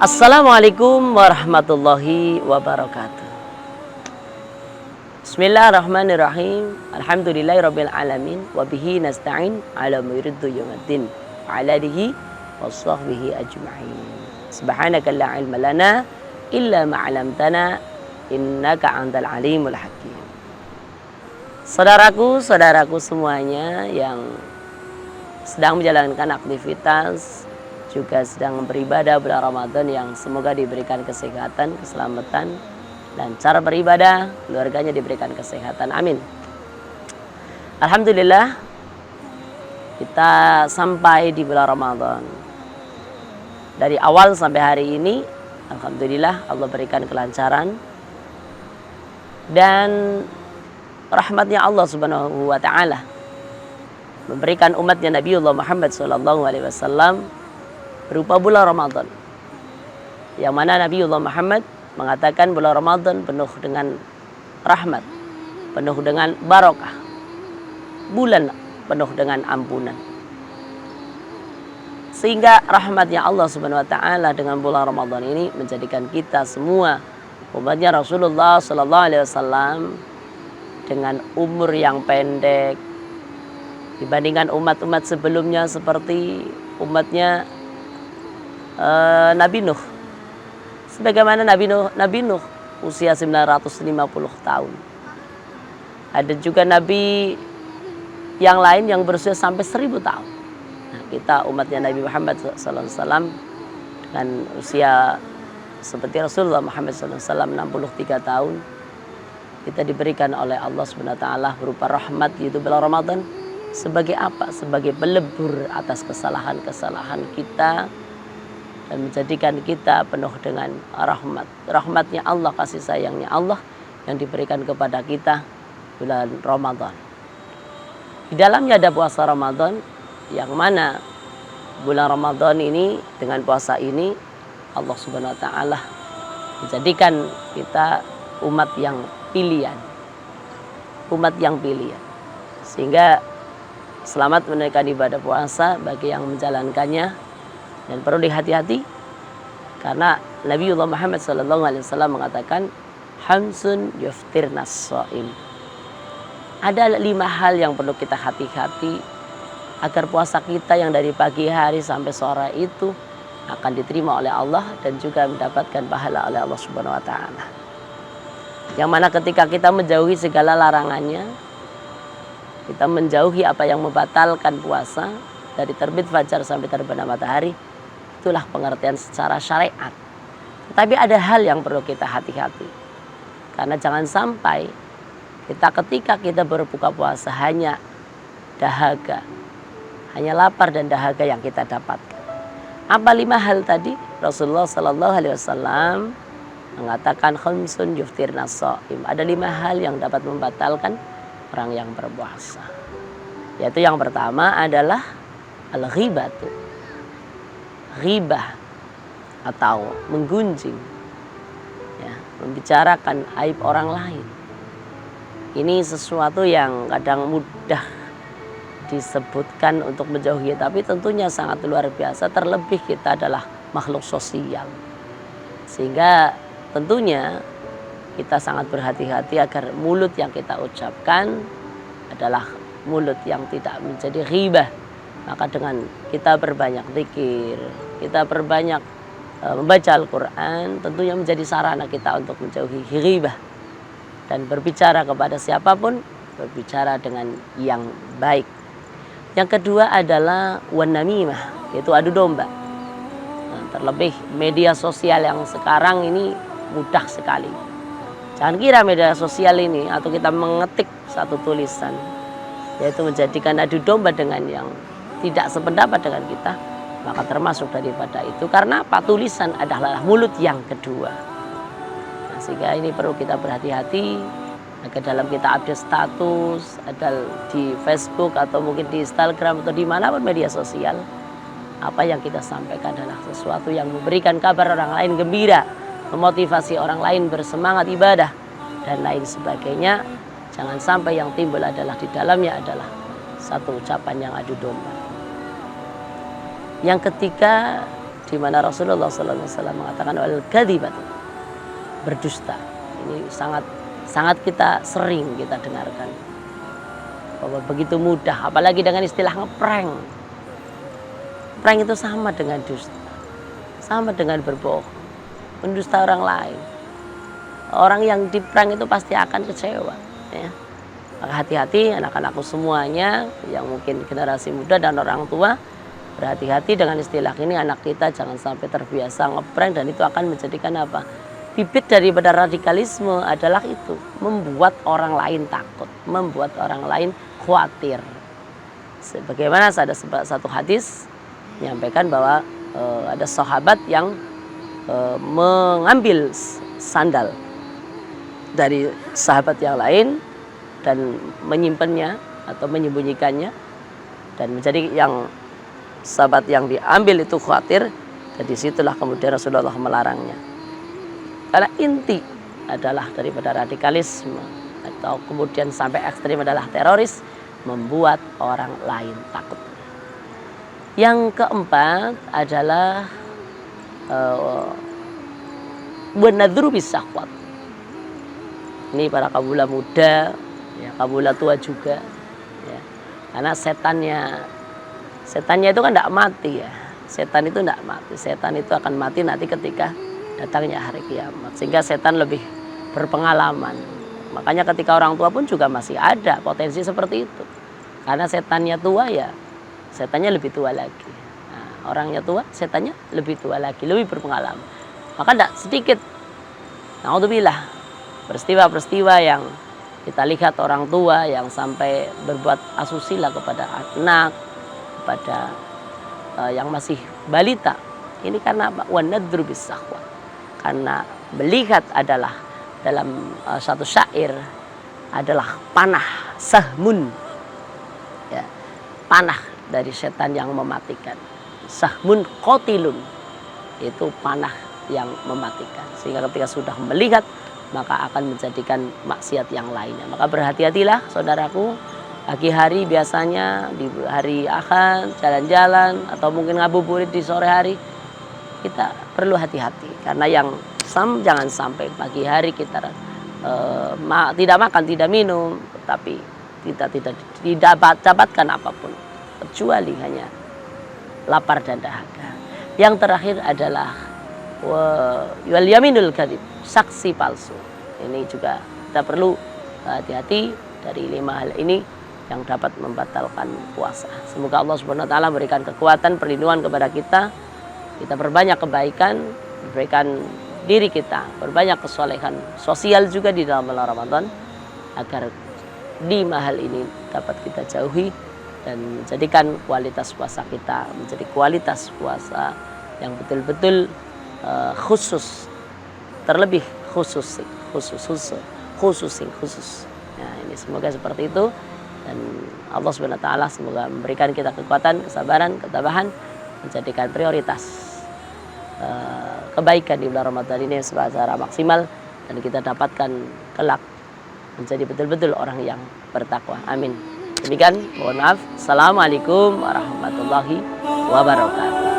Assalamualaikum warahmatullahi wabarakatuh. Bismillahirrahmanirrahim. Alhamdulillahirabbil alamin wa bihi nasta'in ala muridu yaumiddin. Wa ala alihi washabbihi ajma'in. Subhanaka la ilma lana illa ma 'allamtana innaka antal alimul hakim. Saudaraku semuanya yang sedang menjalankan aktivitas juga sedang beribadah bulan Ramadan yang semoga diberikan kesehatan, keselamatan, lancar beribadah, keluarganya diberikan kesehatan. Amin. Alhamdulillah kita sampai di bulan Ramadan. Dari awal sampai hari ini, alhamdulillah Allah berikan kelancaran dan rahmatnya Allah Subhanahu wa taala memberikan umatnya Nabiullah Muhammad SAW berupa bulan Ramadan, yang mana Nabiullah Muhammad mengatakan bulan Ramadan penuh dengan rahmat, penuh dengan barokah, bulan penuh dengan ampunan. Sehingga rahmatnya Allah Subhanahu wa taala dengan bulan Ramadan ini menjadikan kita semua umatnya Rasulullah sallallahu alaihi wasallam dengan umur yang pendek dibandingkan umat-umat sebelumnya seperti umatnya Nabi Nuh. Sebagaimana Nabi Nuh usia 950 tahun. Ada juga nabi yang lain yang berusia sampai 1000 tahun. Nah, kita umatnya Nabi Muhammad SAW dengan usia seperti Rasulullah Muhammad SAW 63 tahun. Kita diberikan oleh Allah SWT berupa rahmat yaitu bulan Ramadan. Sebagai apa? Sebagai pelebur atas kesalahan-kesalahan kita dan menjadikan kita penuh dengan rahmat. Rahmatnya Allah, kasih sayangnya Allah yang diberikan kepada kita bulan Ramadan. Di dalamnya ada puasa Ramadan, yang mana bulan Ramadan ini dengan puasa ini Allah Subhanahu wa taala menjadikan kita umat yang pilihan. Umat yang pilihan. Sehingga selamat menunaikan ibadah puasa bagi yang menjalankannya. Dan perlu dihati-hati karena Nabiullah Muhammad SAW mengatakan hamsun yuftirnas shaim. Ada 5 hal yang perlu kita hati-hati agar puasa kita yang dari pagi hari sampai sore itu akan diterima oleh Allah dan juga mendapatkan pahala oleh Allah Subhanahu wa taala. Yang mana ketika kita menjauhi segala larangannya, kita menjauhi apa yang membatalkan puasa dari terbit fajar sampai terbenam matahari, itulah pengertian secara syariat. Tapi ada hal yang perlu kita hati-hati. Karena jangan sampai ketika kita berbuka puasa hanya dahaga, hanya lapar dan dahaga yang kita dapatkan. Apa 5 hal tadi? Rasulullah Sallallahu Alaihi Wasallam mengatakan khamsun yuftirnas shaim. Ada 5 hal yang dapat membatalkan orang yang berpuasa. Yaitu yang pertama adalah al-ghibatu. Ghibah atau menggunjing, ya, membicarakan aib orang lain. Ini sesuatu yang kadang mudah disebutkan untuk menjauhi, tapi tentunya sangat luar biasa. Terlebih kita adalah makhluk sosial, sehingga tentunya kita sangat berhati-hati agar mulut yang kita ucapkan adalah mulut yang tidak menjadi ghibah. Maka dengan kita berbanyak zikir, kita berbanyak membaca Al-Quran, tentunya menjadi sarana kita untuk menjauhi ghibah. Dan berbicara kepada siapapun, berbicara dengan yang baik. Yang kedua adalah wan-namimah, yaitu adu domba. Nah, terlebih media sosial yang sekarang ini mudah sekali. Jangan kira media sosial ini atau kita mengetik satu tulisan, yaitu menjadikan adu domba dengan yang tidak sependapat dengan kita, maka termasuk daripada itu. Karena apa? Tulisan adalah mulut yang kedua. Nah, sehingga ini perlu kita berhati-hati agar dalam kita update status, ada di Facebook atau mungkin di Instagram atau dimanapun media sosial, apa yang kita sampaikan adalah sesuatu yang memberikan kabar orang lain gembira, memotivasi orang lain bersemangat ibadah dan lain sebagainya. Jangan sampai yang timbul adalah di dalamnya adalah satu ucapan yang adu domba. Yang ketiga, di mana Rasulullah SAW mengatakan al-kadzibatu, berdusta. Ini sangat kita sering kita dengarkan bahwa begitu mudah, apalagi dengan istilah ngeprank. Prank itu sama dengan dusta, sama dengan berbohong, mendusta orang lain. Orang yang diprank itu pasti akan kecewa, ya. Maka hati-hati anak-anakku semuanya yang mungkin generasi muda dan orang tua, berhati-hati dengan istilah ini. Anak kita jangan sampai terbiasa ngeprank, dan itu akan menjadikan apa? Bibit daripada radikalisme adalah itu, membuat orang lain takut, membuat orang lain khawatir. Sebagaimana ada satu hadis menyampaikan bahwa ada sahabat yang mengambil sandal dari sahabat yang lain dan menyimpannya atau menyembunyikannya, dan menjadi yang sahabat yang diambil itu khawatir, dan disitulah kemudian Rasulullah melarangnya. Karena inti adalah daripada radikalisme atau kemudian sampai ekstrim adalah teroris, membuat orang lain takut. Yang keempat adalah wanadzuru bisahwat. Ini para kabula muda, ya, kabula tua juga, ya. Karena setannya itu kan tidak mati, ya. Setan itu tidak mati. Setan itu akan mati nanti ketika datangnya hari kiamat. Sehingga setan lebih berpengalaman. Makanya ketika orang tua pun juga masih ada potensi seperti itu. Karena setannya tua, ya setannya lebih tua lagi. Nah, orangnya tua, setannya lebih tua lagi, lebih berpengalaman. Maka tidak sedikit, naudzubillah, peristiwa-peristiwa yang kita lihat orang tua yang sampai berbuat asusila kepada anak, kepada yang masih balita. Ini karena apa? Wanadzuru bisahwat. Karena melihat adalah dalam satu syair adalah panah sahmun, ya, panah dari setan yang mematikan. Sahmun qatilun, itu panah yang mematikan. Sehingga ketika sudah melihat, maka akan menjadikan maksiat yang lainnya. Maka berhati-hatilah saudaraku, pagi hari biasanya di hari Ahad jalan-jalan atau mungkin ngabuburit di sore hari, kita perlu hati-hati. Karena yang jangan sampai pagi hari kita tidak makan, tidak minum, tetapi kita tidak dapatkan apapun kecuali hanya lapar dan dahaga. Yang terakhir adalah wal yaminul kadzib, saksi palsu. Ini juga kita perlu hati-hati dari 5 hal ini yang dapat membatalkan puasa. Semoga Allah Subhanahu wa taala berikan kekuatan, perlindungan kepada kita. Kita perbanyak kebaikan, berikan diri kita berbanyak kesolehan sosial juga di dalam bulan Ramadan, agar 5 hal ini dapat kita jauhi dan menjadikan kualitas puasa kita menjadi kualitas puasa yang betul-betul khusus, terlebih khusus. Nah, ini semoga seperti itu, dan Allah Subhanahu wa taala semoga memberikan kita kekuatan, kesabaran, ketabahan, menjadikan prioritas kebaikan di bulan Ramadan ini secara maksimal, dan kita dapatkan kelak menjadi betul-betul orang yang bertakwa. Amin. Demikian, mohon maaf. Assalamualaikum warahmatullahi wabarakatuh.